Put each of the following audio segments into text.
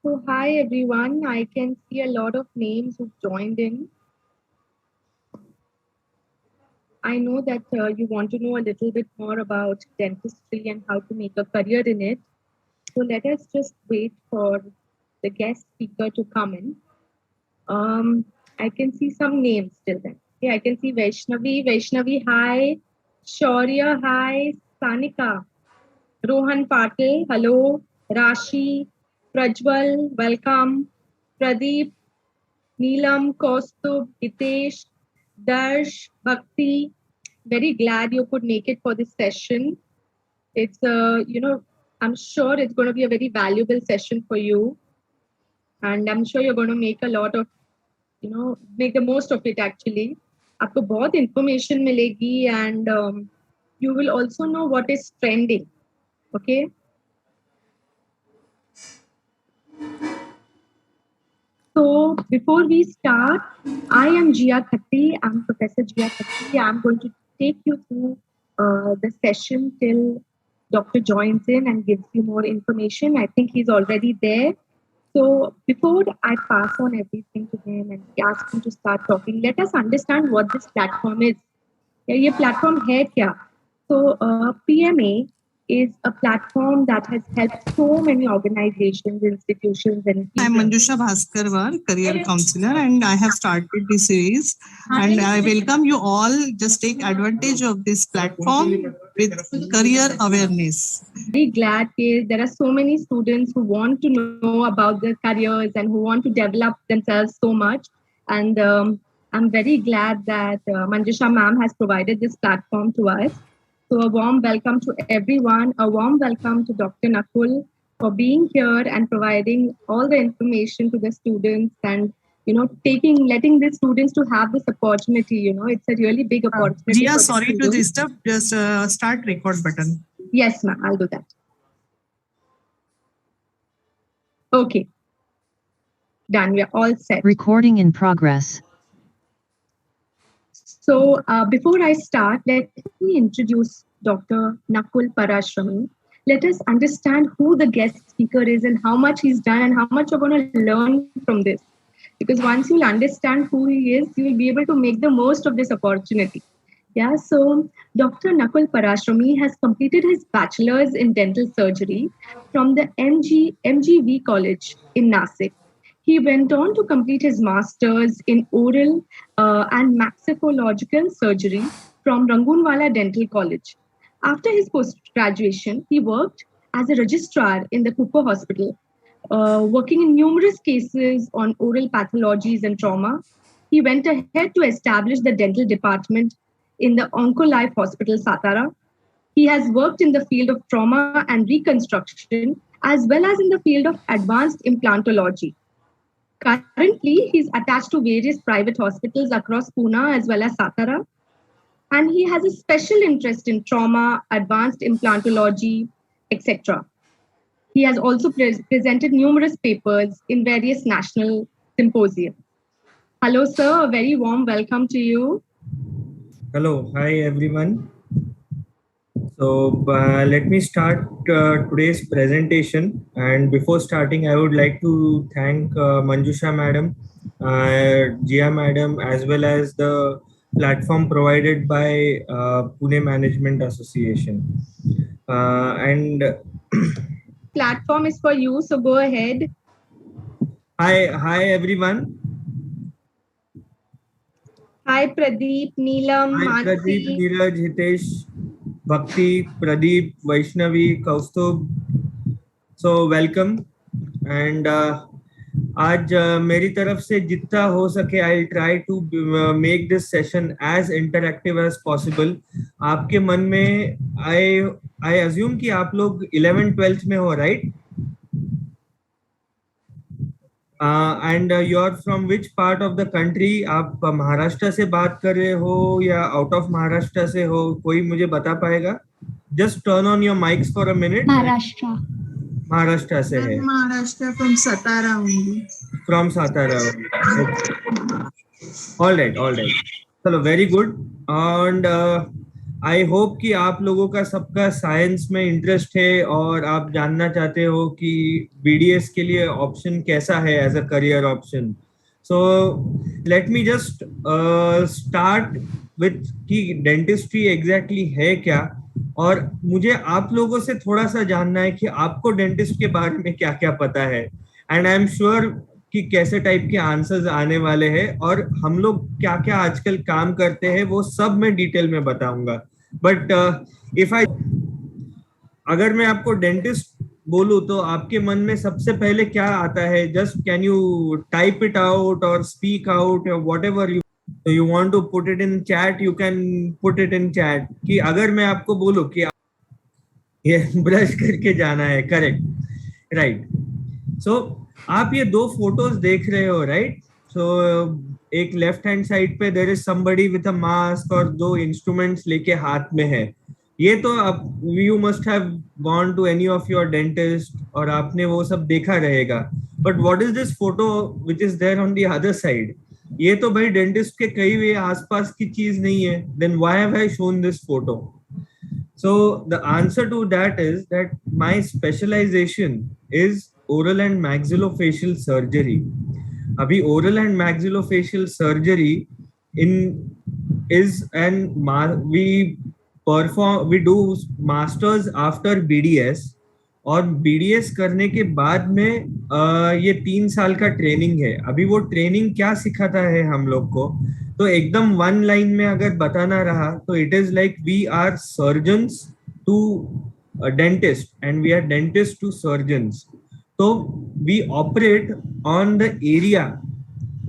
So, hi everyone. I can see a lot of names who've joined in. I know that you want to know a little bit more about dentistry and how to make a career in it. So, let us just wait for the guest speaker to come in. I can see some names still then. Yeah, I can see Vaishnavi. Vaishnavi, hi. Shaurya, hi. Sanika. Rohan Patil, hello. Rashi. Prajwal, welcome. Pradeep, Neelam, Kaustubh, Hitesh, Darsh, Bhakti. Very glad you could make it for this session. It's I'm sure it's going to be a very valuable session for you, and I'm sure you're going to make a lot of, make the most of it actually. आपको बहुत information मिलेगी and you will also know what is trending. Okay. So before we start, I am Jia Khatti. I'm Professor Jia Khatti. I'm going to take you through the session till Dr. joins in and gives you more information. I think he's already there. So before I pass on everything to him and ask him to start talking, let us understand what this platform is. ये platform है क्या? So PMA is a platform that has helped so many organizations, institutions, and people. I'm Manjusha Bhaskarwar, career counselor, and I have started this series. And I welcome you all. Just take advantage of this platform with career awareness. Very glad that there are so many students who want to know about their careers and who want to develop themselves so much. And I'm very glad that Manjusha ma'am has provided this platform to us. So a warm welcome to everyone. A warm welcome to Dr. Nakul for being here and providing all the information to the students and letting the students to have this opportunity. It's a really big opportunity. Jia, sorry to disturb. Just start record button. Yes, ma'am. I'll do that. Okay. Done. We are all set. Recording in progress. So before I start, let me introduce Dr. Nakul Parashrami. Let us understand who the guest speaker is and how much he's done and how much you're going to learn from this. Because once you'll understand who he is, you will be able to make the most of this opportunity. Yeah, so Dr. Nakul Parashrami has completed his bachelor's in dental surgery from the MGV College in Nasik. He went on to complete his master's in oral and maxillological surgery from Rangunwala Dental College. After his post-graduation, he worked as a registrar in the Cooper Hospital, working in numerous cases on oral pathologies and trauma. He went ahead to establish the dental department in the Oncolife Hospital, Satara. He has worked in the field of trauma and reconstruction, as well as in the field of advanced implantology. Currently, he's attached to various private hospitals across Pune as well as Satara. And he has a special interest in trauma, advanced implantology, etc. He has also presented numerous papers in various national symposia. Hello, sir. A very warm welcome to you. Hello. Hi, everyone. So let me start today's presentation. And before starting, I would like to thank Manjusha madam, Jia madam, as well as the platform provided by Pune Management Association. And Platform is for you, so go ahead. Hi everyone. Hi Pradeep, Neelam, Hi Pradeep, Neeraj, Hitesh, Bhakti, Pradeep, Vaishnavi, Kaustubh. So welcome. And आज मेरी तरफ से जितना हो सके I try to make this session as interactive as possible. आपके मन में आई अज्यूम कि आप लोग 11th-12th में हो, right? And you are from which part of the country? आप महाराष्ट्र से बात कर रहे हो या आउट ऑफ महाराष्ट्र से हो? कोई मुझे बता पाएगा? Just turn on your mics for a minute. Maharashtra से है. Maharashtra from Satara only. From Satara. Okay. All right. चलो, very good. And I hope कि आप लोगों का सबका साइंस में इंटरेस्ट है और आप जानना चाहते हो कि बीडीएस के लिए ऑप्शन कैसा है as a career option. So let me just start with कि डेंटिस्ट्री एग्जैक्टली है क्या, और मुझे आप लोगों से थोड़ा सा जानना है कि आपको डेंटिस्ट के बारे में क्या क्या पता है. एंड आई एम श्योर कि कैसे टाइप के आंसर्स आने वाले हैं और हम लोग क्या क्या आजकल काम करते हैं वो सब मैं डिटेल में बताऊंगा. बट इफ आई अगर मैं आपको डेंटिस्ट बोलूं तो आपके मन में सबसे पहले क्या आता है? Just can you type it out और स्पीक आउट और whatever you want to put it in chat, you can put it in chat. कि अगर मैं आपको बोलूं कि ये ब्रश करके जाना है, करेक्ट, राइट. सो आप ये दो फोटोज देख रहे हो, राइट. सो एक लेफ्ट हैंड साइड पे there is somebody with a mask और दो इंस्ट्रूमेंट्स लेके हाथ में है. ये तो आप you must have gone to any of your dentist और आपने वो सब देखा रहेगा. But what is this photo which is there on the other side? ये तो भाई डेंटिस्ट के कई हुए आसपास की चीज नहीं है. Then why have I shown this photo? So the answer to that is that my specialization is oral and maxillofacial surgery. Abhi oral and maxillofacial surgery we do masters after BDS. और BDS करने के बाद में ये 3 साल का training है. अभी वो ट्रेनिंग क्या सिखाता है हम लोग को, तो एकदम वन लाइन में अगर बताना रहा तो it is like we are surgeons to dentist and we are dentist to surgeons. तो we operate on the area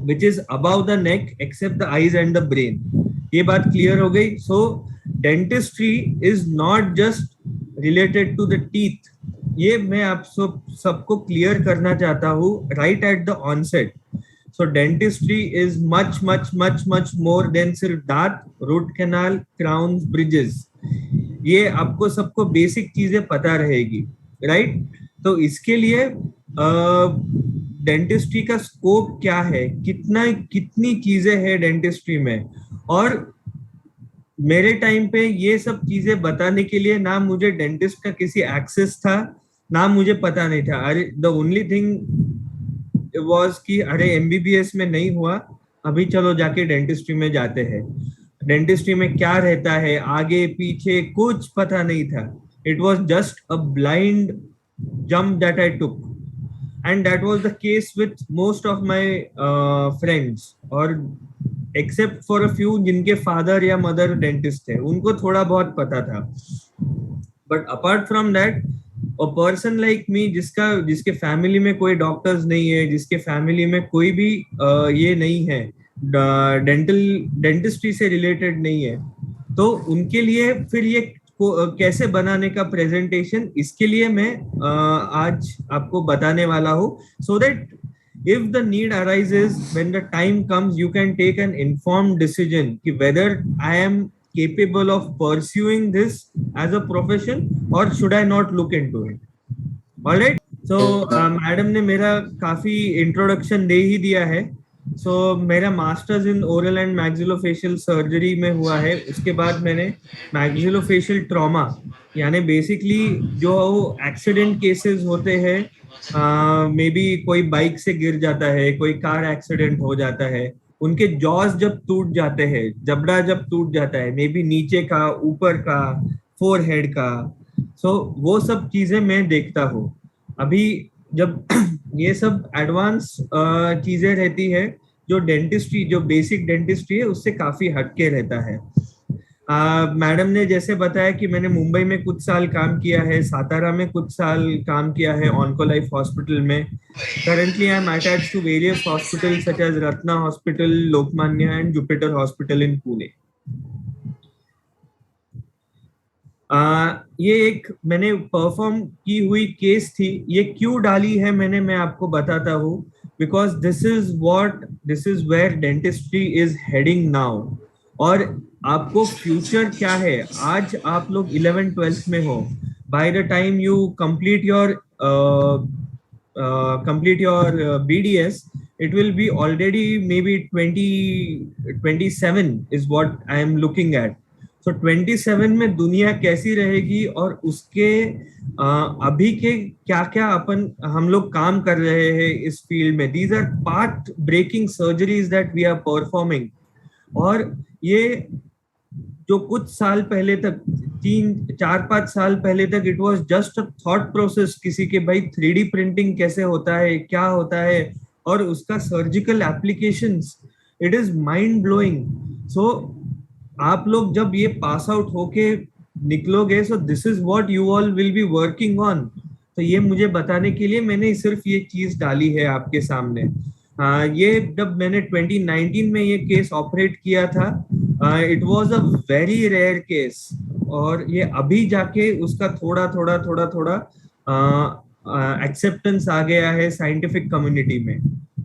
which is above the neck except the eyes and the brain. ये बात clear हो गई. So dentistry is not just related to the teeth. ये मैं आप सबको clear करना चाहता हूँ right at the onset. So dentistry is much more than सिर्फ दांत, root canal, crowns, bridges. ये आपको सबको बेसिक चीजें पता रहेगी, राइट. तो इसके लिए डेंटिस्ट्री का स्कोप क्या है, कितनी चीजें हैं डेंटिस्ट्री में. और मेरे टाइम पे ये सब चीजें बताने के लिए ना मुझे डेंटिस्ट का किसी एक्सेस था, ना मुझे पता नहीं था. अरे द ओनली थिंग वॉज कि अरे एमबीबीएस में नहीं हुआ, अभी चलो जाके डेंटिस्ट्री में जाते हैं. डेंटिस्ट्री में क्या रहता है आगे पीछे कुछ पता नहीं था. It was just a blind jump that I took and that was the case with most of my friends. और एक्सेप्ट फॉर अ फ्यू जिनके फादर या मदर डेंटिस्ट थे, उनको थोड़ा बहुत पता था. But apart from that a person like me जिसके फैमिली में कोई डॉक्टर्स नहीं है, जिसके फैमिली में कोई भी ये नहीं है, डेंटिस्ट्री से रिलेटेड नहीं है, तो उनके लिए फिर ये कैसे बनाने का प्रेजेंटेशन, इसके लिए मैं आज आपको बताने वाला हूँ. So that if the need arises, when the time comes, you can take an informed decision कि whether I am capable of pursuing this as a profession or should I not look into it. All right. So madam ने मेरा काफी introduction दे ही दिया है. So मेरा masters in oral and maxillofacial surgery में हुआ है. उसके बाद मैंने मैक्सिलोफेशियल ट्रॉमा यानी बेसिकली जो एक्सीडेंट केसेस होते हैं, मे बी कोई बाइक से गिर जाता है, कोई कार एक्सीडेंट हो जाता है, उनके जॉस जब टूट जाते हैं, जबड़ा जब टूट जाता है, मे बी नीचे का, ऊपर का, फोरहेड का, सो वो सब चीजें मैं देखता हूँ. अभी जब ये सब एडवांस चीजें रहती है, जो डेंटिस्ट्री, जो बेसिक डेंटिस्ट्री है, उससे काफी हटके रहता है. मैडम ने जैसे बताया कि मैंने मुंबई में कुछ साल काम किया है, सातारा में कुछ साल काम किया है ऑन्कोलाइफ हॉस्पिटल में. Currently I am attached to various hospital such as Ratna hospital, Lokmanya and Jupiter hospital in Pune. ये एक मैंने परफॉर्म की हुई केस थी. ये क्यों डाली है मैंने, मैं आपको बताता हूँ. Because this is where dentistry is heading now. और आपको फ्यूचर क्या है, आज आप लोग 11th-12th में हो, by the time you complete your BDS, it will be already maybe 27 is what I am looking at. सो 27 में दुनिया कैसी रहेगी और उसके अभी के क्या क्या हम लोग काम कर रहे हैं इस फील्ड में. These are path breaking surgeries that we are performing. और ये जो कुछ साल पहले तक 3-4-5 साल पहले तक it was just a thought process किसी के, भाई 3D प्रिंटिंग कैसे होता है, क्या होता है, और उसका surgical applications, it is mind blowing. So आप लोग जब ये पास आउट होके निकलोगे, so this is what you all will be working on. तो ये मुझे बताने के लिए मैंने सिर्फ ये चीज डाली है आपके सामने. ये जब मैंने 2019 में ये केस ऑपरेट किया था, it was a very rare case, और ये अभी जाके उसका थोड़ा थोड़ा एक्सेप्टेंस आ गया है साइंटिफिक कम्युनिटी में,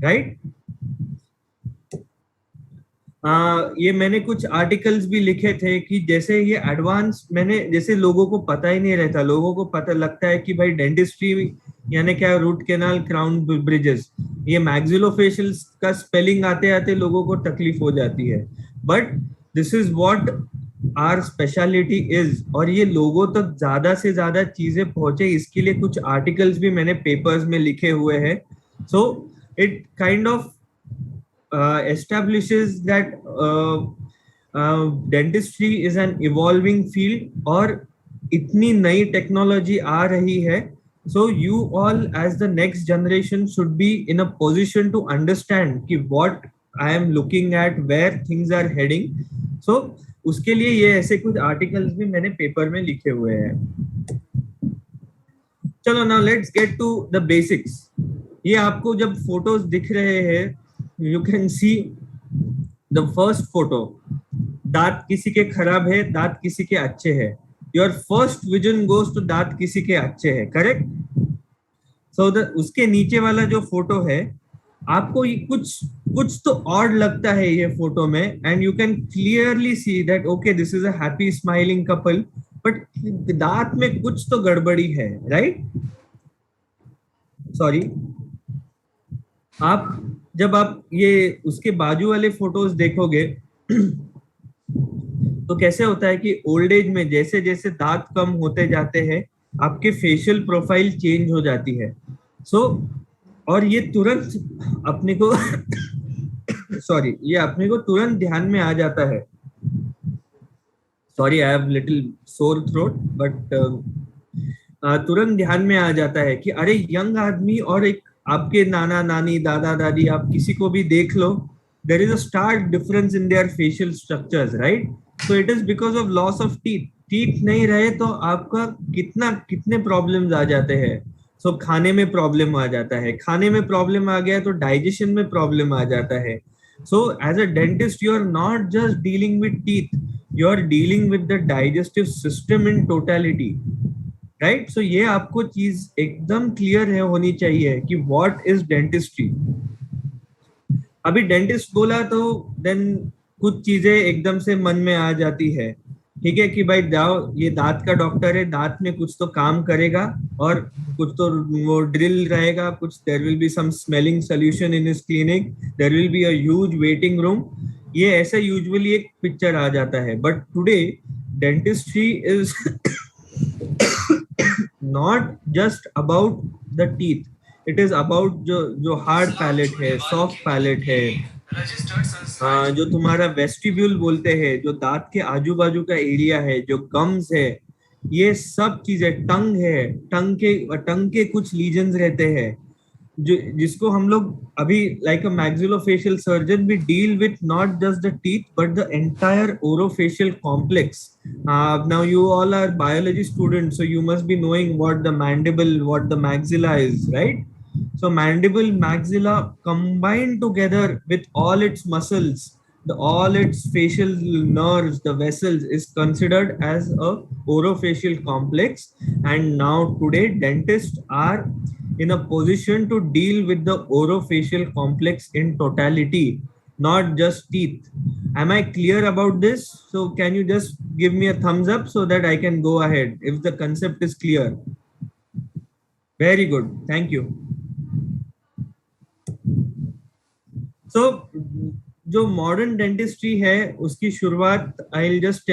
राइट. ये मैंने कुछ आर्टिकल्स भी लिखे थे कि जैसे ये एडवांस, मैंने जैसे लोगों को पता ही नहीं रहता, लोगों को पता लगता है कि भाई डेंटिस्ट्री यानी क्या, रूट कैनाल, क्राउन ब्रिजेस, ये मैक्सिलोफेशियल का स्पेलिंग आते आते लोगों को तकलीफ हो जाती है. But this is what our speciality is. और ये लोगों तक ज्यादा से ज्यादा चीजें पहुंचे, इसके लिए कुछ आर्टिकल्स भी मैंने पेपर्स में लिखे हुए हैं. So it kind of establishes that dentistry is an evolving field, और इतनी नई टेक्नोलॉजी आ रही है. So you all as the next generation should be in a position to understand कि what I am looking at, where things are heading. So उसके लिए ये ऐसे कुछ आर्टिकल्स भी मैंने पेपर में लिखे हुए हैं. चलो now let's get to the basics. ये आपको जब फोटोज दिख रहे हैं, you can see the first photo. दांत किसी के खराब है, दांत किसी के अच्छे हैं. Your first vision goes to दांत किसी के अच्छे हैं, correct? So उसके नीचे वाला जो फोटो है, आपको ये कुछ तो ऑड लगता है ये फोटो में, and you can clearly see that okay this is a happy smiling couple, but दांत में कुछ तो गड़बड़ी है, right? Sorry. जब आप ये उसके बाजू वाले फोटोज देखोगे तो कैसे होता है कि ओल्ड एज में जैसे जैसे दांत कम होते जाते हैं, आपके फेशियल प्रोफाइल चेंज हो जाती है. सो और ये तुरंत अपने को सॉरी, ये अपने को तुरंत ध्यान में आ जाता है. Sorry, I have little sore throat, but तुरंत ध्यान में आ जाता है कि अरे यंग आदमी और एक आपके नाना नानी, दादा दादी, आप किसी को भी देख लो, there is a stark difference in their facial structures, right? So it is because of loss of teeth. teeth नहीं रहे तो आपका कितने प्रॉब्लम्स आ जाते हैं. सो खाने में प्रॉब्लम आ जाता है, खाने में प्रॉब्लम आ गया तो डाइजेशन में प्रॉब्लम आ जाता है. So as a dentist you are not just dealing with teeth, you are dealing with the digestive system in totality, right. So ये आपको चीज एकदम क्लियर है होनी चाहिए कि व्हाट इज डेंटिस्ट्री. अभी डेंटिस्ट बोला तो देन कुछ चीजें एकदम से मन में आ जाती है, ठीक है, कि भाई जाओ, ये दांत का डॉक्टर है, दांत में कुछ तो काम करेगा और कुछ तो वो ड्रिल रहेगा, कुछ there will be some smelling solution in his clinic, there will be a huge waiting room. ये ऐसे यूजुअली एक पिक्चर आ जाता है. But today dentistry is not just about the teeth, it is about जो hard palate है, soft palate है, जो तुम्हारा वेस्टिब्यूल बोलते हैं, जो दांत के आजू बाजू का एरिया है, जो गम्स है, ये सब चीजें, टंग है, टंग के कुछ लीजन्स रहते हैं जिसको हम लोग अभी लाइक अ मैक्सिलोफेशियल सर्जन भी deal with not just the teeth but the entire orofacial complex. Now you all are biology students, so you must be knowing what the mandible, what the maxilla is, right? So mandible, maxilla combined together with all its muscles, all its facial nerves, the vessels, is considered as a orofacial complex. And now today dentists are in a position to deal with the orofacial complex in totality, not just teeth. Am I clear about this? So can you just give me a thumbs up so that I can go ahead if the concept is clear? Very good, thank you. So जो modern dentistry है उसकी शुरुआत I just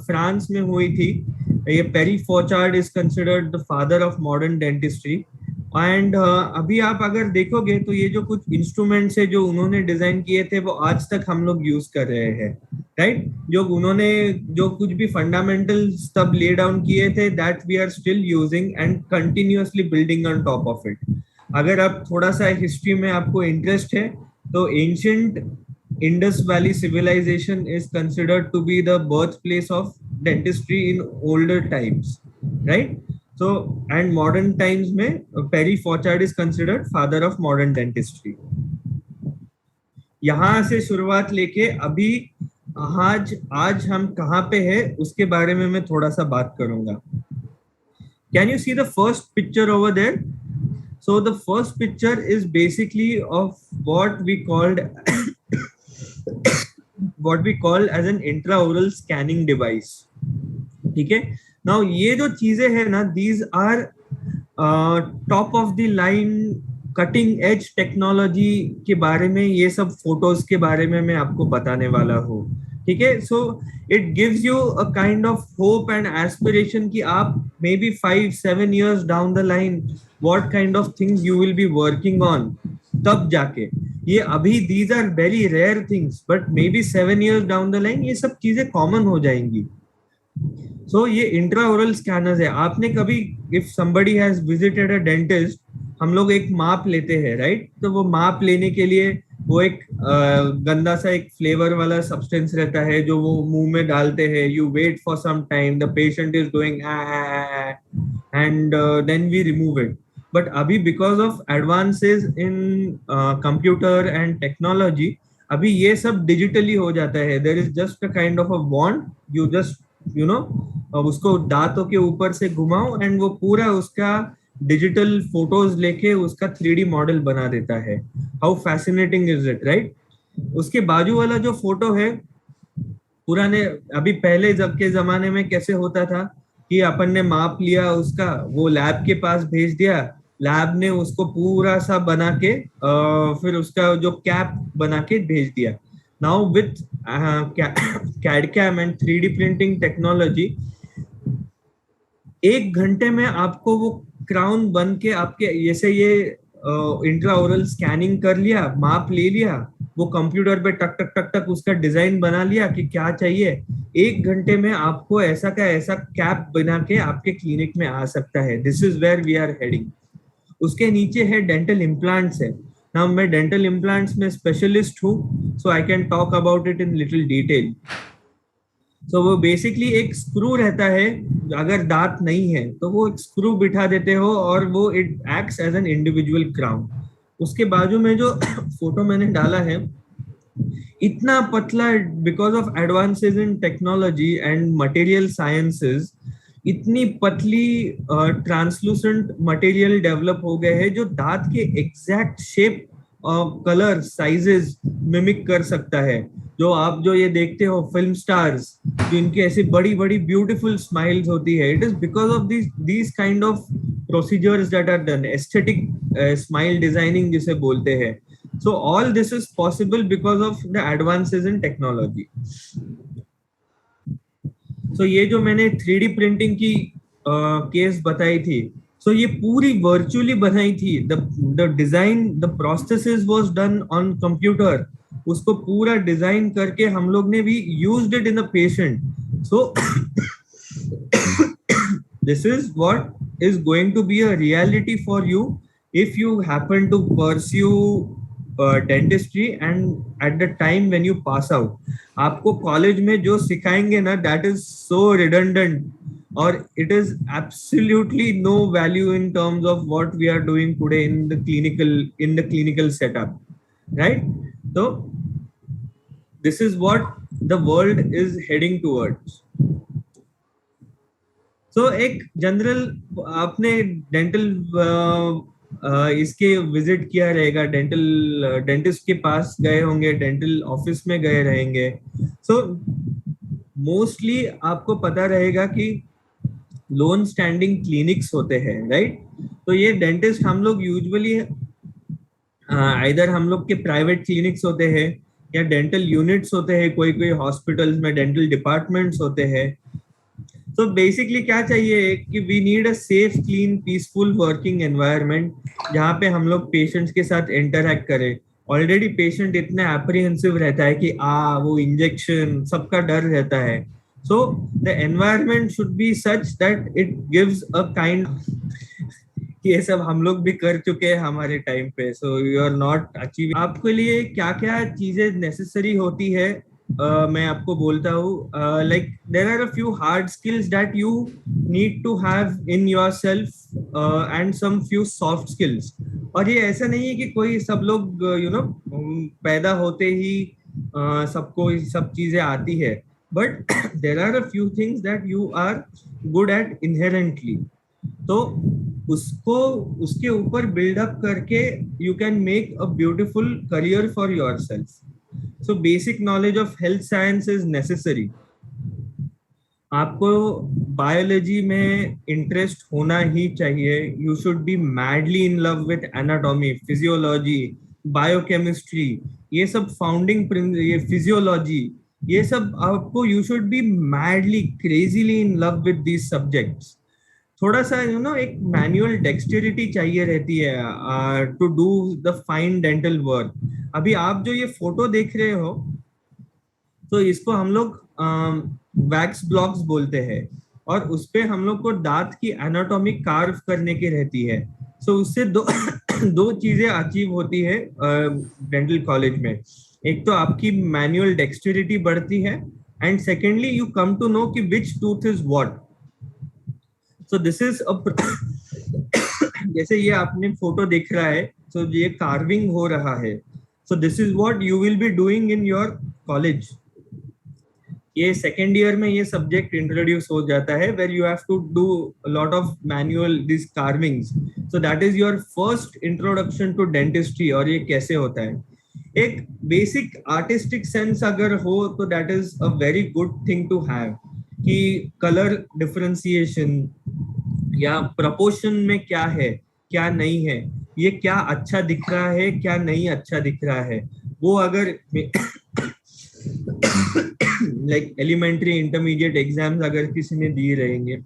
France में हुई थी. ये Pierre Fauchard is considered the father of modern dentistry. And अभी आप अगर देखोगे तो ये जो कुछ इंस्ट्रूमेंट्स है जो उन्होंने डिजाइन किए थे वो आज तक हम लोग यूज कर रहे हैं, राइट. जो उन्होंने जो कुछ भी फंडामेंटल तब ले डाउन किए थे that we are still using and continuously building on top of it. अगर आप थोड़ा सा हिस्ट्री में आपको इंटरेस्ट है तो ancient Indus Valley civilization is considered to be the birthplace of dentistry in older times, right? So, and modern times में Perry Fochard is considered father of modern dentistry. यहाँ से शुरुआत लेके अभी आज हम कहाँ पे है उसके बारे में मैं थोड़ा सा बात करूंगा. Can you see the first picture over there? So the first picture is basically of what we call as an intraoral scanning device. ठीक है. Now ये जो चीजें है ना, these are top of the line cutting edge technology के बारे में, ये सब फोटोज के बारे में मैं आपको बताने वाला हूँ. ठीक है. So it gives you a kind of hope and aspiration कि आप maybe 5-7 years down the line what kind of things you will be working on. तब जाके ये अभी these are very rare things but maybe 7 years down the line ये सब चीजें common हो जाएंगी. So ये intraoral scanners है. आपने कभी if somebody has visited a dentist, हम लोग एक माप लेते हैं, राइट. तो वो माप लेने के लिए वो एक गंदा सा एक फ्लेवर वाला सब्सटेंस रहता है जो वो मुंह में डालते हैं. You wait for some time, the patient is doing and then we remove it. But अभी because of advances in computer and technology अभी ये सब डिजिटली हो जाता है. There is just a kind of a wand, you just you know उसको दांतों के ऊपर से घुमाओ एंड वो पूरा उसका डिजिटल फोटोज लेके उसका 3D मॉडल बना देता है. How fascinating is it, right. उसके बाजू वाला जो फोटो है पुराने अभी पहले जब के जमाने में कैसे होता था कि अपन ने माप लिया उसका, वो लैब के पास भेज दिया, लैब ने उसको पूरा सा बना के फिर उसका जो कैप बना के भेज दिया. Now with CAD/CAM and 3D printing technology 1 घंटे में आपको वो क्राउन बन के आपके जैसे ये इंट्राओरल स्कैनिंग कर लिया, माप ले लिया, वो कंप्यूटर पे टक टक टक टक उसका डिजाइन बना लिया कि क्या चाहिए. 1 घंटे में आपको ऐसा का ऐसा कैप बना के आपके क्लिनिक में आ सकता है. This is where we are heading. उसके नीचे है डेंटल इम्प्लांट्स है. नाउ मैं डेंटल इम्प्लांट्स में स्पेशलिस्ट हूँ, so I can talk about it in little detail. So वो बेसिकली एक स्क्रू रहता है, अगर दांत नहीं है तो वो एक स्क्रू बिठा देते हो और वो it acts as an individual crown. उसके बाजू में जो फोटो मैंने डाला है इतना पतला, because of advances in technology and material sciences, इतनी पतली ट्रांसलूसेंट मटेरियल डेवलप हो गए हैं जो दांत के exact shape, colour, sizes mimic कर सकता है. जो ये देखते हो फिल्म स्टार्स जिनकी ऐसी बड़ी बड़ी ब्यूटीफुल स्माइल्स होती है, it is because of these kind of procedures that are done. Aesthetic smile designing जिसे बोलते हैं. So all this is possible because of the advances in technology. So ये जो मैंने 3D प्रिंटिंग की केस बताई थी, सो ये पूरी वर्चुअली बनाई थी. The design, the processes was done on computer. उसको पूरा डिजाइन करके हम लोग ने भी used it in the patient. So this is what is going to be a reality for you if you happen to pursue dentistry and at the time when you pass out. आपको college में जो सिखाएंगे ना, that is so redundant और it is absolutely no value in terms of what we are doing today in the clinical setup, right? So this is what the world is heading towards. So एक general आपने dental इसके visit किया रहेगा, dentist के पास गए होंगे, dental office में गए रहेंगे. सो मोस्टली आपको पता रहेगा कि लोन स्टैंडिंग क्लिनिक्स होते हैं, राइट. तो ये डेंटिस्ट हम लोग यूजुअली इधर हम लोग के प्राइवेट क्लिनिक्स होते हैं या डेंटल यूनिट्स होते हैं, कोई कोई हॉस्पिटल्स में डेंटल डिपार्टमेंट्स होते हैं. तो बेसिकली क्या चाहिए कि we need a safe, clean, peaceful working environment जहाँ पे हम लोग पेशेंट्स के साथ इंटरेक्ट करें. ऑलरेडी पेशेंट इतना एप्रीहेंसिव रहता है कि वो इंजेक्शन सबका डर रहता है. So the environment should be such that it gives a kind, ये सब हम लोग भी कर चुके हैं हमारे टाइम पे. So you are not achieving. आपके लिए क्या क्या चीजें नेसेसरी होती है, मैं आपको बोलता हूँ. Like there are a few hard skills that you need to have in yourself and some few soft skills. और ये ऐसा नहीं है कि कोई सब लोग यू नो पैदा होते ही सबको सब चीजें आती है, but there are a few things that you are good at inherently. तो उसको उसके ऊपर बिल्डअप करके you can make a beautiful career for yourself. So basic knowledge of health science is necessary. आपको बायोलॉजी में इंटरेस्ट होना ही चाहिए. You should be madly in love with anatomy, physiology, biochemistry, ये सब फाउंडिंग, ये फिजियोलॉजी, ये सब आपको, you should be madly crazily in love with these subjects. थोड़ा सा यू नो एक मैनुअल डेक्सटेरिटी चाहिए रहती है to do the fine dental work. अभी आप जो ये फोटो देख रहे हो, तो इसको हम लोग वैक्स ब्लॉक्स बोलते हैं, और उसपे हम लोग को दांत की एनाटॉमी कार्व करने की रहती है. सो उससे दो चीजें अचीव होती है डेंटल कॉलेज में. एक तो आपकी मैनुअल डेक्सटेरिटी बढ़ती है, and secondly you come to know कि which tooth is what. So this is जैसे ये आपने फोटो देख रहा है, so ये कार्विंग हो रहा है. So this is what you will be doing in your college. ये सेकेंड ईयर में ये सब्जेक्ट इंट्रोड्यूस हो जाता है, where you have to do lot of manual this carvings. So that is your first introduction to dentistry. और ये कैसे होता है, एक बेसिक आर्टिस्टिक सेंस अगर हो तो that is a very good thing to have. कि कलर डिफरेंशिएशन या प्रपोर्शन में क्या है क्या नहीं है, ये क्या अच्छा दिख रहा है क्या नहीं अच्छा दिख रहा है, वो अगर लाइक एलिमेंट्री इंटरमीडिएट एग्जाम्स अगर किसी ने दिए रहेंगे,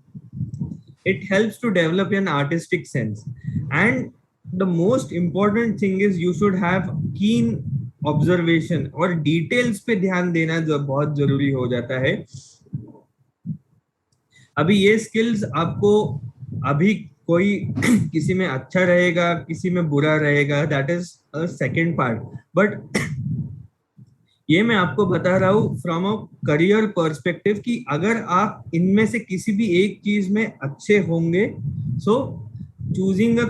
it helps to develop an artistic sense. And the most important thing is you should have keen observation, और डिटेल्स पे ध्यान देना जो बहुत जरूरी हो जाता है. अभी ये स्किल्स आपको, अभी कोई किसी में अच्छा रहेगा किसी में बुरा रहेगा, that is a second part. But ये मैं आपको बता रहा हूँ फ्रॉम अ करियर पर्सपेक्टिव कि अगर आप इनमें से किसी भी एक चीज में अच्छे होंगे, so choosing a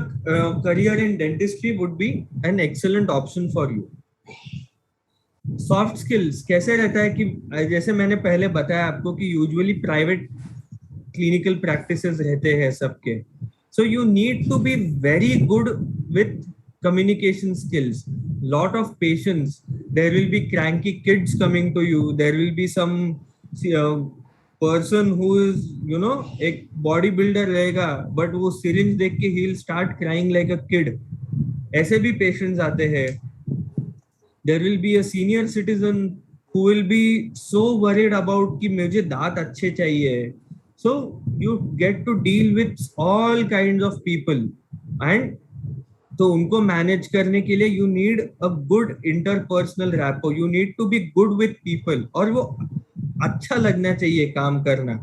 career in dentistry would be an excellent option for you. Soft skills कैसे रहता है कि जैसे मैंने पहले बताया आपको कि यूजुअली प्राइवेट क्लिनिकल प्रैक्टिसेस रहते हैं सबके. So you need to be very good with communication skills, lot of patience. There will be cranky kids coming to you, there will be some person who is you know एक body builder रहेगा, but वो syringe देख के he'll start crying like a kid. ऐसे भी patients आते हैं. There will be a senior citizen who will be so worried about कि मुझे दांत अच्छे चाहिए. So you get to deal with all kinds of people, and तो उनको मैनेज करने के लिए you need a good interpersonal rapport. You need to be good with people, और वो अच्छा लगना चाहिए काम करना.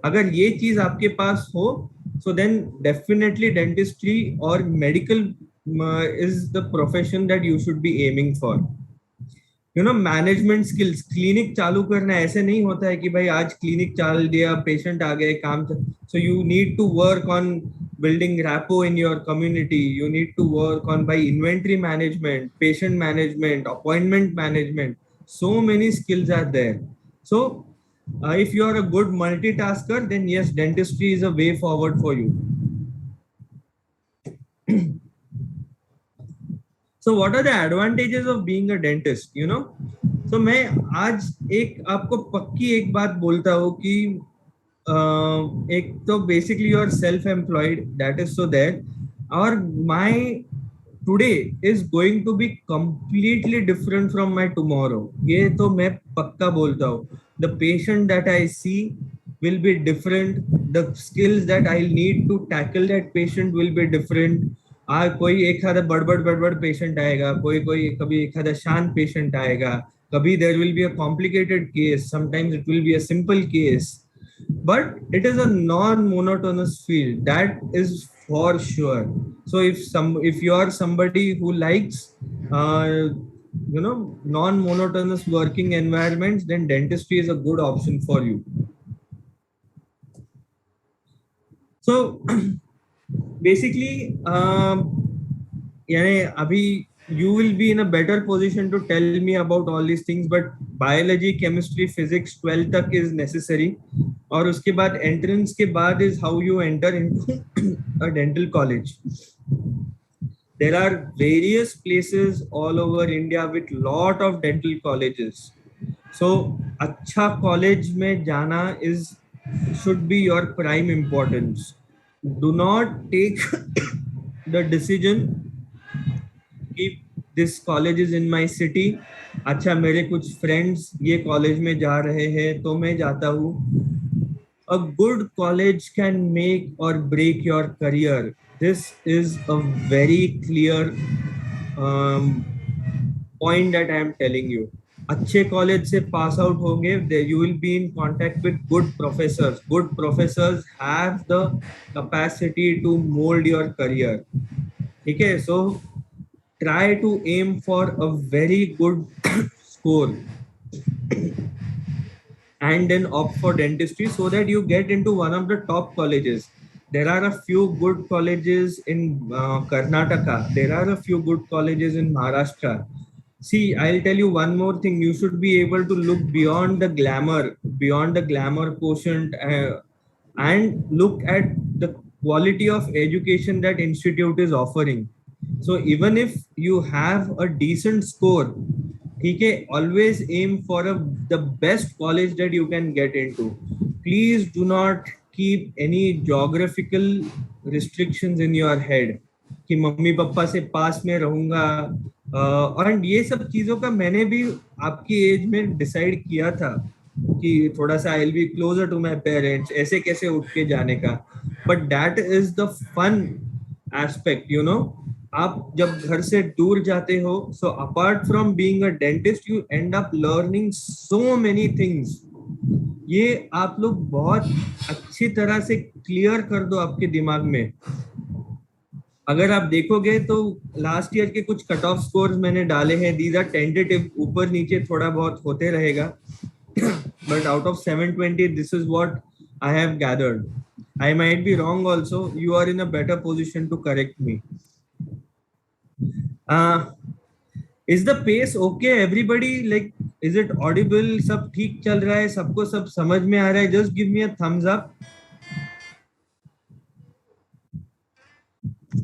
अगर ये चीज आपके पास हो, सो देन डेफिनेटली डेंटिस्ट्री और medical is the profession that you should B aiming for. You know management skills, clinic चालू करना ऐसे नहीं होता है कि भाई आज क्लिनिक चाल दिया, पेशेंट आ गए, काम. So you need to work on building rapport in your community. You need to work on by inventory management, patient management, appointment management. So many skills are there. So if you are a good multitasker, then yes, dentistry is a way forward for you. So what are the advantages of being a dentist, you know? So मैं आज एक आपको पक्की एक बात बोलता हूँ कि एक तो basically you are self employed, that is so that, और my today is going to be completely different from my tomorrow. ये तो मैं पक्का बोलता हूँ. The patient that I see will be different. The skills that I'll need to tackle that patient will be different. कोई एक आधा बड़बड़ patient आएगा, कोई कभी एक आधा शांत पेशेंट आएगा, कभी there will be a complicated case, sometimes it will be a simple case, but it is a non-monotonous field, that is for sure. So if you are somebody who likes non-monotonous working environments, then dentistry is a good option for you. So basically abhi you will be in a better position to tell me about all these things, but biology, chemistry, physics 12 tak is necessary, और उसके बाद entrance के बाद is how you enter into a dental college. There are various places all over India with lot of dental colleges. So अच्छा college में जाना should be your prime importance. Do not take the decision कि this college is in my city. अच्छा मेरे कुछ friends ये college में जा रहे हैं तो मैं जाता हूँ. A good college can make or break your career. This is a very clear point that I am telling you. अच्छे कॉलेज से पास आउट होंगे, you will be in contact with good professors. Good professors have the capacity to mold your career. ठीक है, so try to aim for a very good score and then opt for dentistry so that you get into one of the top colleges. There are a few good colleges in Karnataka. There are a few good colleges in Maharashtra. See, I'll tell you one more thing. You should be able to look beyond the glamour quotient, and look at the quality of education that institute is offering. So even if you have a decent score, okay, always aim for the best college that you can get into. Please do not keep any geographical restrictions in your head कि mummy papa से पास में रहूंगा, और ये सब चीजों का मैंने भी आपकी एज में डिसाइड किया था कि थोड़ा सा I will be closer to my parents, ऐसे कैसे उठ के जाने का. But that is the fun aspect, you know. आप जब घर से दूर जाते हो, so apart from being a dentist you end up learning so many things. ये आप लोग बहुत अच्छी तरह से क्लियर कर दो आपके दिमाग में. अगर आप देखोगे तो लास्ट ईयर के कुछ कट ऑफ स्कोर्स मैंने डाले हैं. दीज आर टेंटेटिव, ऊपर नीचे थोड़ा बहुत होते रहेगा, but out of 720 this is what I have gathered. I might be wrong also. You are in a better position to correct me. Is the pace okay everybody? Like is it audible? सब ठीक चल रहा है? सबको सब समझ में आ रहा है? Just give me a thumbs up.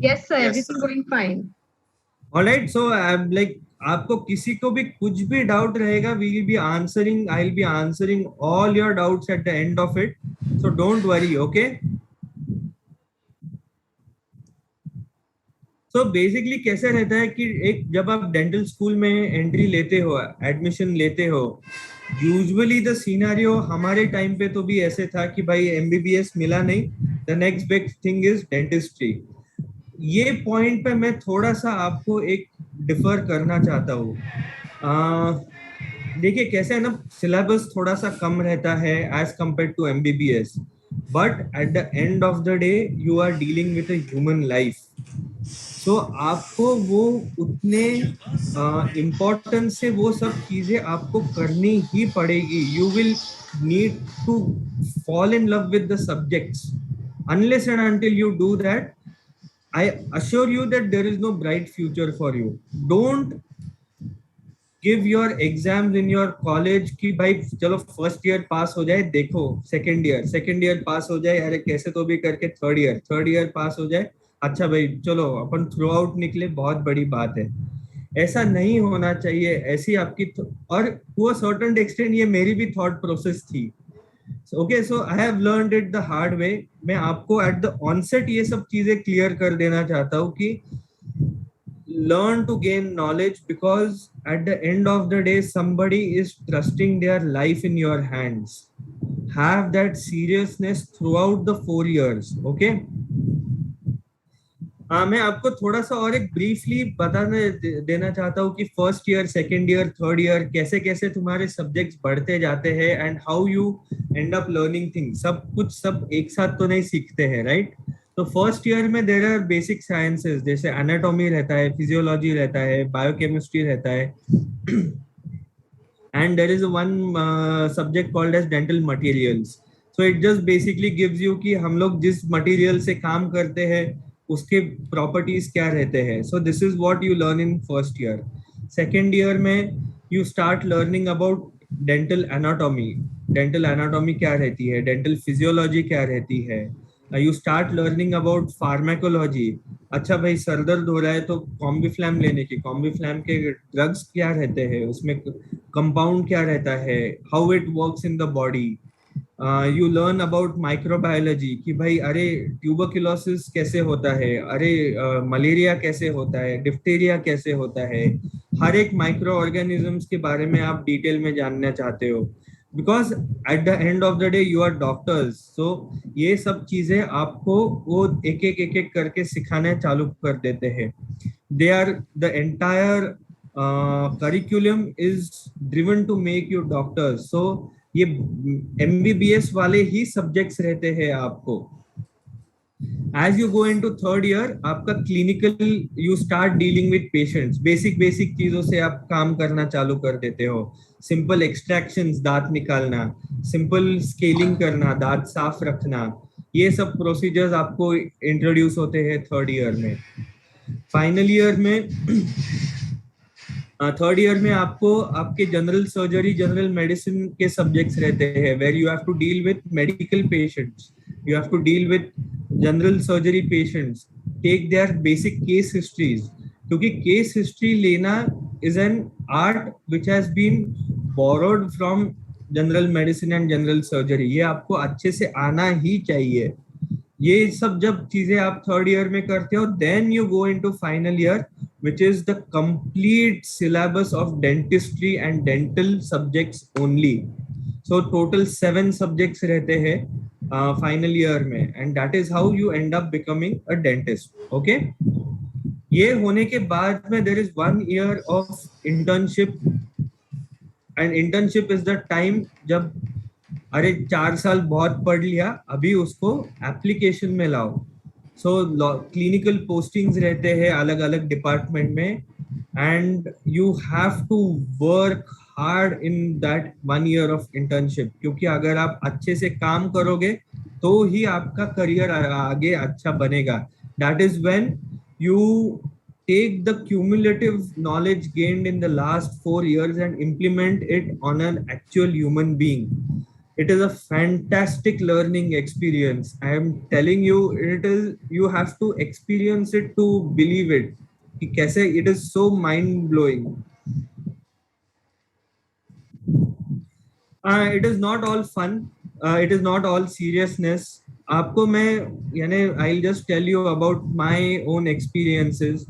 Yes, sir. Everything going fine. All right. So like आपको किसी को भी कुछ भी डाउट रहेगा, we will be answering. I'll be answering all your doubts at the end of it. So don't worry. Okay. So basically कैसे रहता है कि एक जब आप डेंटल स्कूल में एंट्री लेते हो, एडमिशन लेते हो, यूजुअली द सिनेरियो हमारे टाइम पे तो भी ऐसे था कि भाई MBBS मिला नहीं, the next big thing is dentistry. ये पॉइंट पे मैं थोड़ा सा आपको एक डिफर करना चाहता हूँ. देखिए कैसे है ना, सिलेबस थोड़ा सा कम रहता है as compare to MBBS, but at the end of the day you are dealing with a human life. So आपको वो उतने इम्पोर्टेंस से वो सब चीजें आपको करनी ही पड़ेगी. You will need to fall in love with the subjects. Unless and until you do that, I assure you that there is no bright future for you. Don't give your exams in your college कि भाई चलो first year पास हो जाए, देखो second year पास हो जाए, अरे कैसे तो भी करके थर्ड ईयर पास हो जाए, अच्छा भाई चलो अपन थ्रू आउट निकले, बहुत बड़ी बात है. ऐसा नहीं होना चाहिए. ऐसी आपकी और टू अ सर्टेन एक्सटेंट ये मेरी भी थॉट प्रोसेस थी. Okay, so I have learned it the hard way. मैं आपको एट द ऑनसेट ये सब चीजें क्लियर कर देना चाहता हूँ कि learn to gain knowledge, because at the end of the day somebody is trusting their life in your hands. Have that seriousness throughout the 4 years. Okay. मैं आपको थोड़ा सा और एक ब्रीफली देना चाहता हूँ कि first year, second year, third year कैसे कैसे तुम्हारे सब्जेक्ट्स बढ़ते जाते हैं and how you end up learning things. सब कुछ सब एक साथ तो नहीं सीखते हैं, राइट? तो फर्स्ट ईयर में देयर आर बेसिक साइंसेस, जैसे एनाटॉमी रहता है, फिजियोलॉजी रहता है, बायोकेमिस्ट्री रहता है, and there is one subject called as dental materials. So it just basically gives you कि हम लोग जिस मटेरियल से काम करते हैं उसके प्रॉपर्टीज क्या रहते हैं. So this is what you learn in first year. Second year में you start learning about dental anatomy. Dental anatomy क्या रहती है, डेंटल फिजियोलॉजी क्या रहती है. You start learning about pharmacology. अच्छा भाई, सर दर्द हो रहा है तो कॉम्बीफ्लैम लेने की, कॉम्बीफ्लैम के ड्रग्स क्या रहते हैं, उसमें कंपाउंड क्या रहता है, how it works in the body. You learn about microbiology कि भाई अरे ट्यूबरक्यूलोसिस कैसे होता है, अरे मलेरिया कैसे होता है, डिप्थीरिया कैसे होता है. हर एक माइक्रो ऑर्गेनिजम्स के बारे में आप डिटेल में जानना चाहते हो, because at the end of the day you are doctors. So ये सब चीजें आपको वो एक एक करके सिखाना चालू कर देते हैं. They are the entire curriculum is driven to make you doctors. So ये MBBS वाले ही सब्जेक्ट्स रहते हैं आपको. As you go into third year आपका clinical, you start dealing with patients. Basic चीजों से आप काम करना चालू कर देते हो. सिंपल एक्सट्रैक्शंस, दांत निकालना, सिंपल स्केलिंग करना, दांत साफ रखना, ये सब प्रोसीजर्स आपको इंट्रोड्यूस होते हैं थर्ड ईयर में. फाइनल ईयर में, थर्ड ईयर में आपको आपके जनरल सर्जरी, जनरल मेडिसिन के सब्जेक्ट्स रहते हैं, where you have to deal with medical patients, you have to deal with general surgery patients, take their basic case histories. क्योंकि case history लेना is an art which has been borrowed from general medicine and general surgery. ये आपको अच्छे से आना ही चाहिए. ये सब जब चीजें आप थर्ड ईयर में करते हो, then you go into final year which is the complete syllabus of dentistry and dental subjects only. So total 7 subjects रहते हैं final year में, and that is how you end up becoming a dentist. Okay? ये होने के बाद में there is 1 year of internship, and internship is the time जब अरे 4 साल बहुत पढ़ लिया, अभी उसको एप्लीकेशन में लाओ. सो क्लिनिकल पोस्टिंग्स रहते हैं अलग अलग डिपार्टमेंट में, and you have to work hard in that 1 year of internship. क्योंकि अगर आप अच्छे से काम करोगे तो ही आपका करियर आगे अच्छा बनेगा. That is when you take the cumulative knowledge gained in the last 4 years and implement it on an actual human being. It is a fantastic learning experience. I am telling you, it is, you have to experience it to believe it. कि कैसे it is so mind blowing. It is not all fun. It is not all seriousness. आपको मैं यानी I'll just tell you about my own experiences.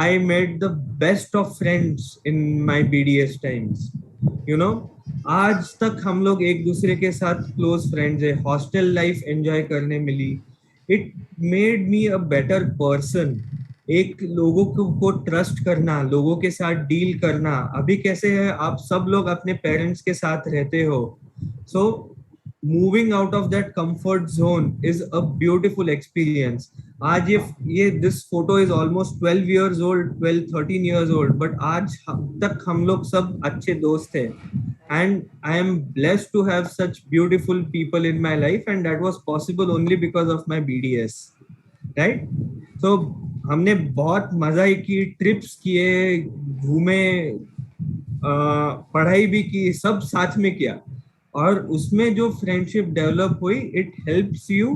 I made the best of friends in my BDS times. You know, आज तक हम लोग एक दूसरे के साथ क्लोज फ्रेंड्स है. हॉस्टल लाइफ एंजॉय करने मिली. It made me a better person. एक लोगों को ट्रस्ट करना, लोगों के साथ डील करना. अभी कैसे है, आप सब लोग अपने पेरेंट्स के साथ रहते हो. So moving out of that comfort zone is a beautiful experience. आज ये this photo is almost 12 years old, 12-13 years old, but आज तक हम लोग सब अच्छे दोस्त हैं. And I am blessed to have such beautiful people in my life, and that was possible only because of my BDS, right? So हमने बहुत मजा की, ट्रिप्स किए, घूमे, पढ़ाई भी की, सब साथ में किया. और उसमें जो फ्रेंडशिप डेवलप हुई, it helps you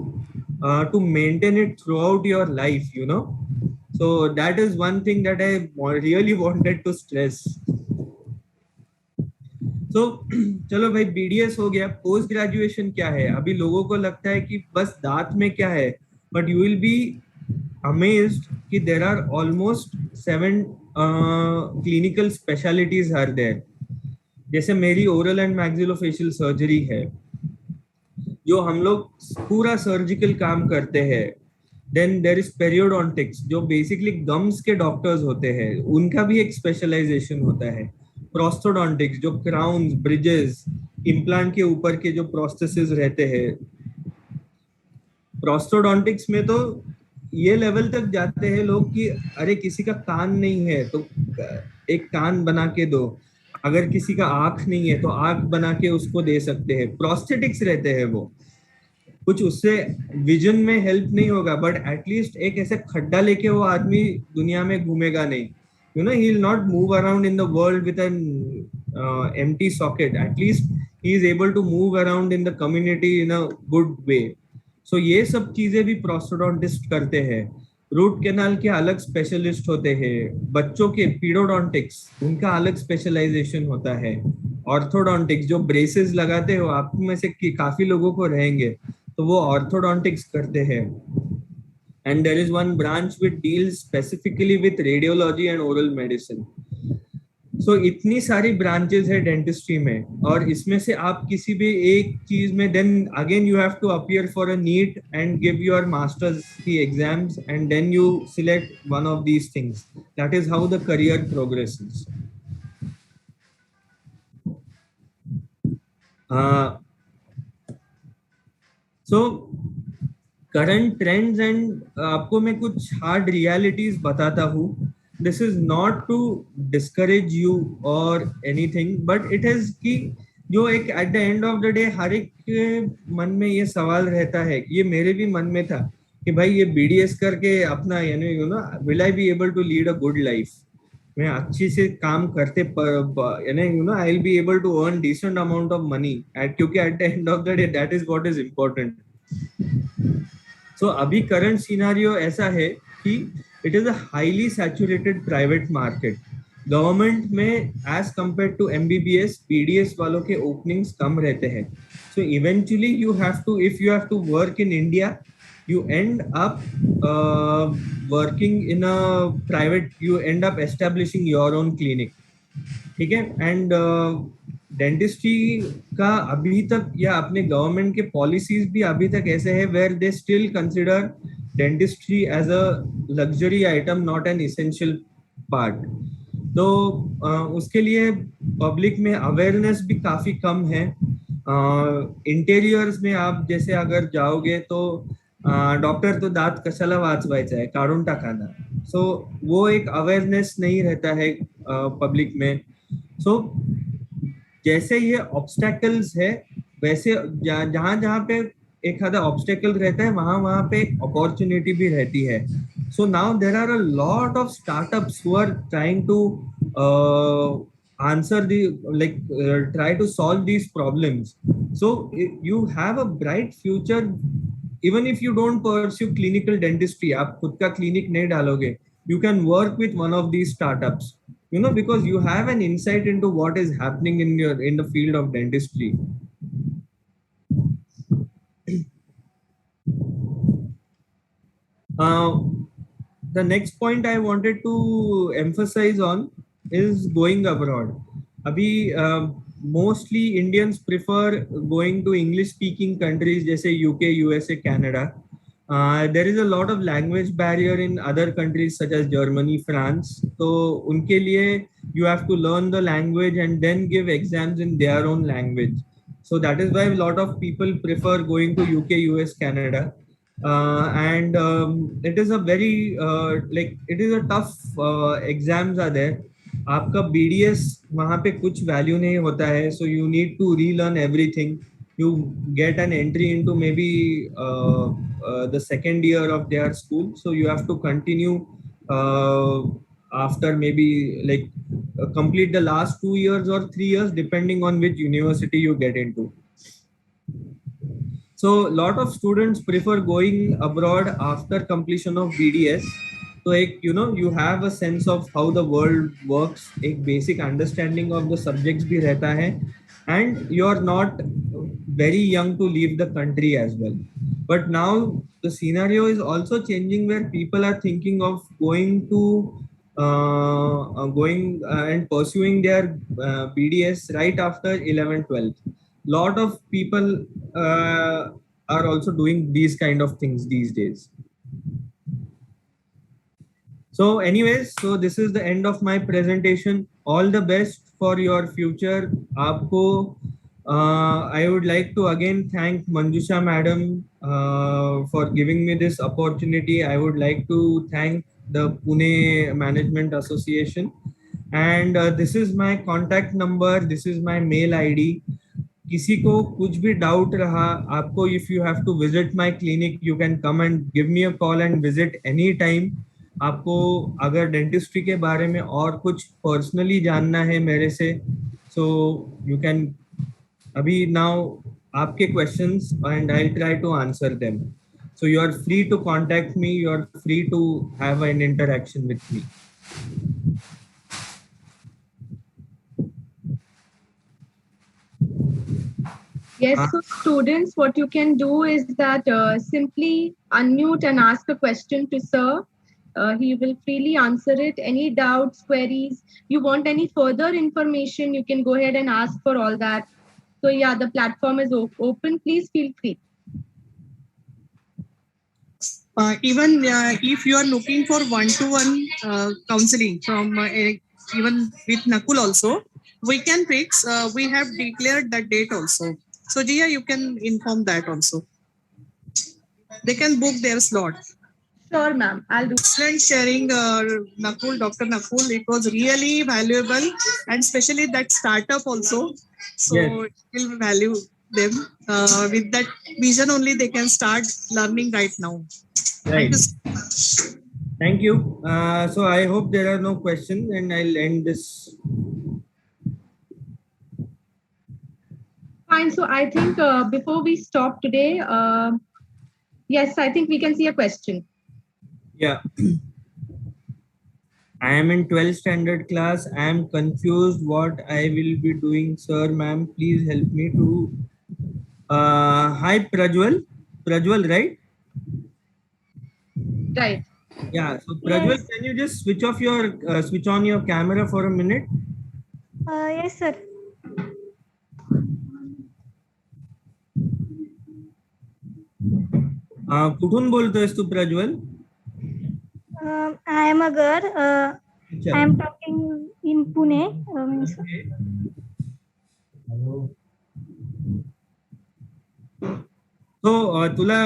to maintain it throughout your life, you know. So that is one thing that I really wanted to stress. तो चलो भाई, BDS हो गया. पोस्ट ग्रेजुएशन क्या है? अभी लोगों को लगता है कि बस दांत में क्या है, but you will be amazed कि there are almost 7 clinical specialties are there. जैसे मेरी ओरल एंड मैक्सिलोफेशियल सर्जरी है, जो हम लोग पूरा सर्जिकल काम करते हैं. देन देयर इज पेरियोडोंटिक्स, जो बेसिकली गम्स के डॉक्टर्स होते हैं, उनका भी एक स्पेशलाइजेशन होता है. प्रोस्थोडोंटिक्स, जो क्राउन्स, ब्रिजेस, इम्प्लांट के ऊपर के जो प्रोस्थेसिस रहते हैं. प्रोस्थोडोंटिक्स में तो ये लेवल तक जाते हैं लोग कि अरे किसी का कान नहीं है तो एक कान बना के दो, अगर किसी का आंख नहीं है तो आंख बना के उसको दे सकते हैं. प्रोस्थेटिक्स रहते हैं, वो कुछ उससे विजन में हेल्प नहीं होगा, बट एटलीस्ट एक ऐसे खड्डा लेके वो आदमी दुनिया में घूमेगा नहीं. You know, he will not move around in the world with an empty socket. At least he is able to move around in the community in a good way. So ये सब चीजें भी प्रोस्थोडोंटिस्ट करते हैं. रूट कैनाल के अलग specialist होते हैं. बच्चों के पीडोडोंटिक्स, उनका अलग स्पेशलाइजेशन होता है. ऑर्थोडोंटिक्स, जो ब्रेसेस लगाते हो, आप में से काफी लोगों को रहेंगे तो वो ऑर्थोडोंटिक्स करते हैं. And there is one branch which deals specifically with radiology and oral medicine. So इतनी सारी ब्रांचेस है डेंटिस्ट्री में, और इसमें से आप किसी भी एक चीज में, then again you have to appear for a NEET and give your master's की exams, and then you select one of these things. That is how the career progresses. So current trends and आपको मैं कुछ hard realities बताता हूँ. This is not to discourage you और anything, but it is कि जो एक at the end of the day हर एक के मन में ये सवाल रहता है, ये मेरे भी मन में था कि भाई ये BDS करके अपना you know will I be able to lead a good life. मैं अच्छी से काम करते you know I will be able to earn decent amount of money, क्योंकि at the end of the day that is what is important. So अभी current scenario ऐसा है कि it is a highly saturated private market. Government में as compare to MBBS, PDS वालों के openings कम रहते हैं. So eventually you have to, if you have to work in India, you end up working in a private, you end up establishing your own clinic. ठीक है. And dentistry का अभी तक या अपने गवर्नमेंट के पॉलिसीज भी अभी तक ऐसे है where they still consider dentistry as a luxury item, not an essential part. तो उसके लिए पब्लिक में अवेयरनेस भी काफी कम है. इंटेरियर्स में आप जैसे अगर जाओगे तो डॉक्टर तो दात कशाला वाचवायचा आहे, काढून टाका ना. सो वो एक अवेयरनेस नहीं रहता है पब्लिक में. सो जैसे ये ऑब्स्टेकल्स है, वैसे जहां जहां पे एक आधा ऑब्स्टेकल रहता है, वहां पे अपॉर्चुनिटी भी रहती है. So now there are a lot of startups who are trying to answer the try to solve these problems. So you have a bright future even if you don't pursue clinical dentistry. आप खुद का clinic नहीं डालोगे, you can work with one of these startups, you know, because you have an insight into what is happening in the field of dentistry. The next point I wanted to emphasize on is going abroad. Abhi mostly Indians prefer going to English speaking countries jaise UK, USA, Canada. There is a lot of language barrier in other countries such as Germany, France. So unke liye you have to learn the language and then give exams in their own language. So that is why a lot of people prefer going to UK, US, Canada. And it is a very it is a tough exams are there. आपका BDS वहाँ पे कुछ value नहीं होता है, so you need to relearn everything. You get an entry into maybe the second year of their school, so you have to continue after maybe complete the last 2 years or 3 years depending on which university you get into. So lot of students prefer going abroad after completion of BDS. तो एक you have a sense of how the world works, एक basic understanding of the subjects भी रहता है, and you are not very young to leave the country as well. But now the scenario is also changing where people are thinking of going to going and pursuing their BDS right after 11th, 12th. Lot of people are also doing these kind of things these days. So anyways, so this is the end of my presentation. All the best for your future. Aapko, I would like to again thank Manjusha madam for giving me this opportunity. I would like to thank the Pune Management Association. And this is my contact number. This is my mail ID. किसी को कुछ भी doubt रहा आपको, if you have to visit my clinic, you can come and give me a call and visit any time. आपको अगर dentistry के बारे में और कुछ पर्सनली जानना है मेरे से, सो यू कैन अभी नाउ आपके questions and I will try to answer them. So you are free to contact me, you are free to have an interaction with me. Yes, so students, what you can do is that simply unmute and ask a question to sir. He will freely answer it. Any doubts, queries, you want any further information, you can go ahead and ask for all that. So yeah, the platform is open. Please feel free. Even if you are looking for one-to-one counseling from even with Nakul also, we can fix. We have declared that date also. So Jia, you can inform that also. They can book their slot. Sure, ma'am. I'll do. Excellent sharing, Nakul, Dr. Nakul. It was really valuable, and especially that startup also. So Yes. it will value them. With that vision only, they can start learning right now. Right. Thank you so much. Thank you. So I hope there are no questions, and I'll end this. Fine. So I think before we stop today, yes, I think we can see a question. Yeah. I am in 12th standard class. I am confused what I will be doing, sir, ma'am. Please help me to. Hi, Prajwal. Prajwal, right? Right. Yeah. So Prajwal, Yes. can you just switch on your camera for a minute? Yes, sir. कुठून बोलतोयस तू, Prajwal? I am a girl. अच्छा. I am talking in Pune. Means, So तुला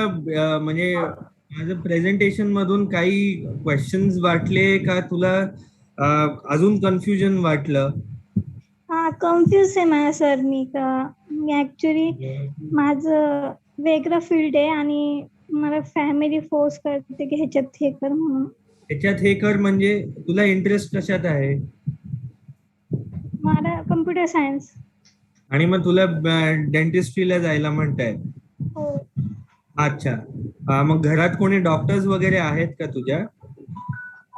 म्हणजे माझं presentation मधून काही questions वाटले का, तुला अजून कन्फ्युजन वाटलं? कन्फ्युज आहे माझ्या सर. मी ऍक्च्युली माझं वेगळं फील्ड आहे आणि मला फॅमिली फोर्स करते की ह्याच्यात हे कर म्हणून. ह्याच्यात हे कर म्हणजे तुला इंटरेस्ट कशात आहे? मला कम्प्युटर सायन्स. आणि मग तुला डेंटिस्ट्रीला जायला म्हणतायत? हो. अच्छा. मग घरात कोणी डॉक्टर्स वगैरे आहेत का तुझ्या?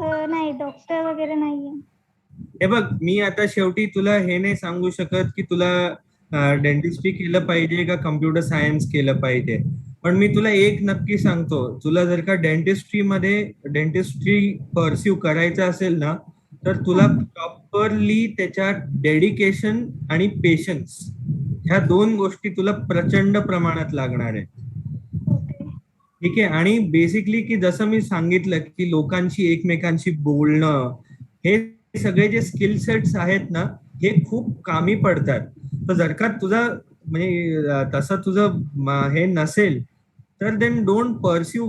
नाही, डॉक्टर वगैरे नाहीये. हे बघ, मी आता शेवटी तुला हे नाही सांगू शकत की तुला डेंटिस्ट्री केलं पाहिजे का कम्प्युटर सायन्स केलं पाहिजे, पण मी तुला एक नक्की सांगतो, तुला जर का डेंटिस्ट्री परस्यू करायचं असेल ना, तर तुला प्रॉपरली त्याच्यात डेडिकेशन आणि पेशन्स ह्या दोन गोष्टी तुला प्रचंड प्रमाणात लागणार आहेत. ठीक आहे. आणि बेसिकली की जसं मी सांगितलं की लोकांशी एकमेकांशी बोलणं, हे सगळे जे स्किल सेट्स आहेत ना, हे खूप कामी पडतात. तर जर का तुझा म्हणजे तसं तुझं हे नसेल तर देन डोंट परस्यू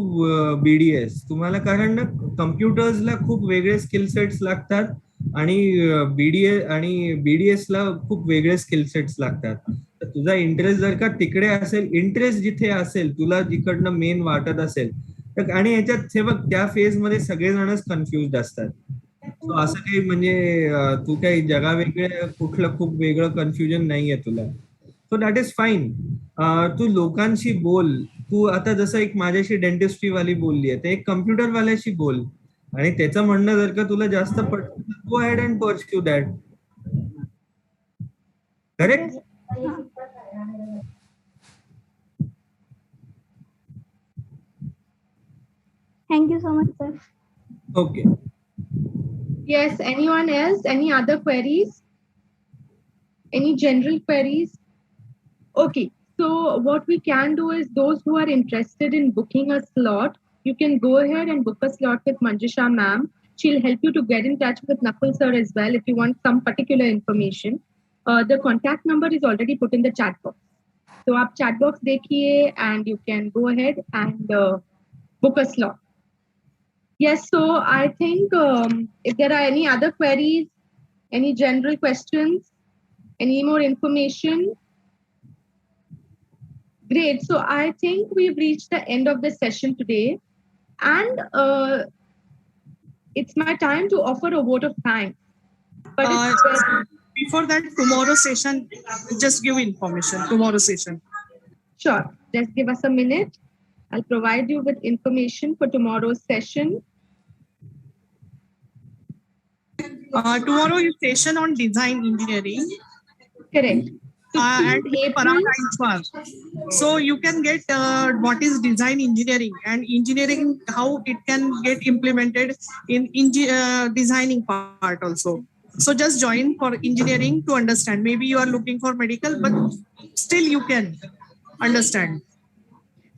बीडीएस. तुम्हाला कारण ना कम्प्युटर्सला खूप वेगळे स्किल सेट्स लागतात आणि बीडीएस ला खूप वेगळे स्किल सेट्स लागतात. तर तुझा इंटरेस्ट जर का तिकडे असेल, इंटरेस्ट जिथे असेल, तुला जिकडनं मेन वाटत असेल तर, आणि याच्यात हे बघ, त्या फेज मध्ये सगळेजणच कन्फ्युज असतात. असं काही म्हणजे तू काही जगावेगळे कुठलं खूप वेगळं कन्फ्युजन नाहीये तुला. So that is fine. तू लोकांशी बोल. तू आता जसं एक माझ्याशी डेंटिस्ट्री वाली बोलली आहे, तर एक कम्प्युटर वाल्याशी बोल आणि त्याचं म्हणणं जर का तुला जास्त पडतं, go ahead and pursue that. Correct? Thank you so much sir. Okay. Yes, anyone else? Any other queries? Any general queries? Okay, so what we can do is those who are interested in booking a slot, you can go ahead and book a slot with Manjusha ma'am. She'll help you to get in touch with Nakul sir as well if you want some particular information. The contact number is already put in the chat box. So आप chat box देखिए and you can go ahead and book a slot. Yes, so I think if there are any other queries, any general questions, any more information, great. So I think we've reached the end of the session today. And it's my time to offer a vote of thanks. But it's Before that, tomorrow session, just give information. Tomorrow session. sure. Just give us a minute. I'll provide you with information for tomorrow's session. Tomorrow is session on design engineering. Correct. And 15th April. Parag Aishwar. So you can get what is design engineering and engineering, how it can get implemented in designing part also. So just join for engineering to understand. Maybe you are looking for medical, but still you can understand.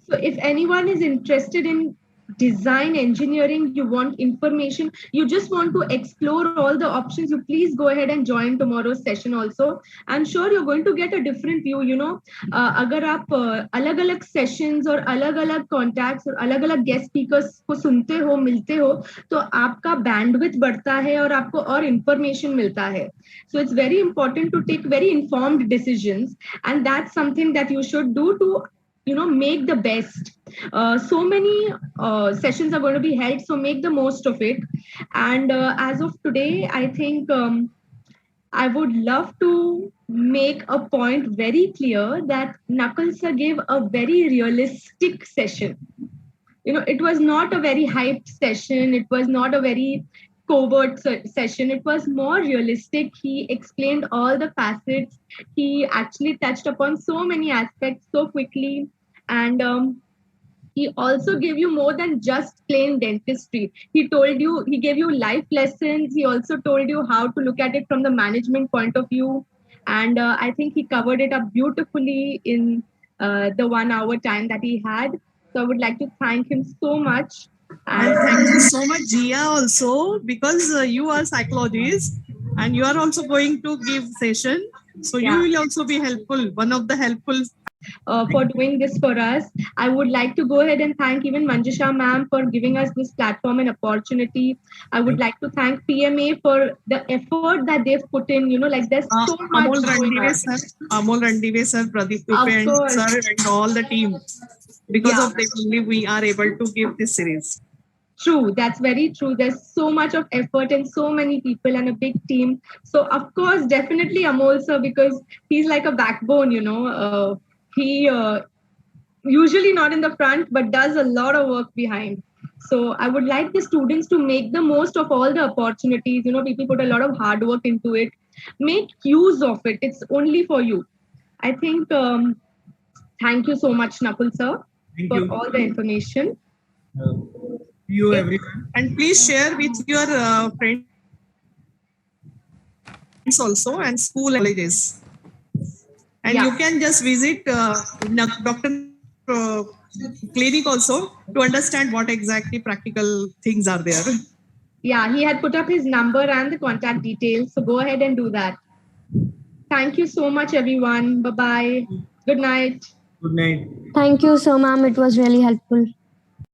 So if anyone is interested in design engineering, you want information, you just want to explore all the options, you please go ahead and join tomorrow's session also. I'm sure you're going to get a different view, you know. अगर आप अलग-अलग sessions और अलग-अलग contacts और अलग-अलग guest speakers को सुनते हो, मिलते हो, तो आपका bandwidth बढ़ता है और आपको और information मिलता है. So it's very important to take very informed decisions, and that's something that you should do to make the best. So many sessions are going to be held, so make the most of it. And as of today, I think I would love to make a point very clear that Nakul sir gave a very realistic session. It was not a very hyped session. It was not a very covert session. It was more realistic. He explained all the facets. He actually touched upon so many aspects so quickly. And he also gave you more than just plain dentistry. He gave you life lessons. He also told you how to look at it from the management point of view. And I think he covered it up beautifully in the 1 hour time that he had. So I would like to thank him so much. And thank you so much, Jia, also, because you are psychologist and you are also going to give session. So you will also be helpful, one of the helpful for doing this for us. I would like to go ahead and thank even Manjusha ma'am for giving us this platform and opportunity. I would like to thank PMA for the effort that they've put in. Like there's so much Amol going on. Amol Randive sir, Pradeep Tupe and sir and all the team. Because of them only we are able to give this series. True, that's very true. There's so much of effort and so many people and a big team. So of course, definitely Amol sir, because he's like a backbone, he usually not in the front, but does a lot of work behind. So I would like the students to make the most of all the opportunities. People put a lot of hard work into it. Make use of it. It's only for you. I think, thank you so much, Nakul sir, for all the information. You everyone. And please share with your friends also and school colleges. And you can just visit Dr. clinic also to understand what exactly practical things are there. Yeah, he had put up his number and the contact details. So go ahead and do that. Thank you so much, everyone. Bye-bye. Good night. Good night. Thank you, so ma'am. It was really helpful.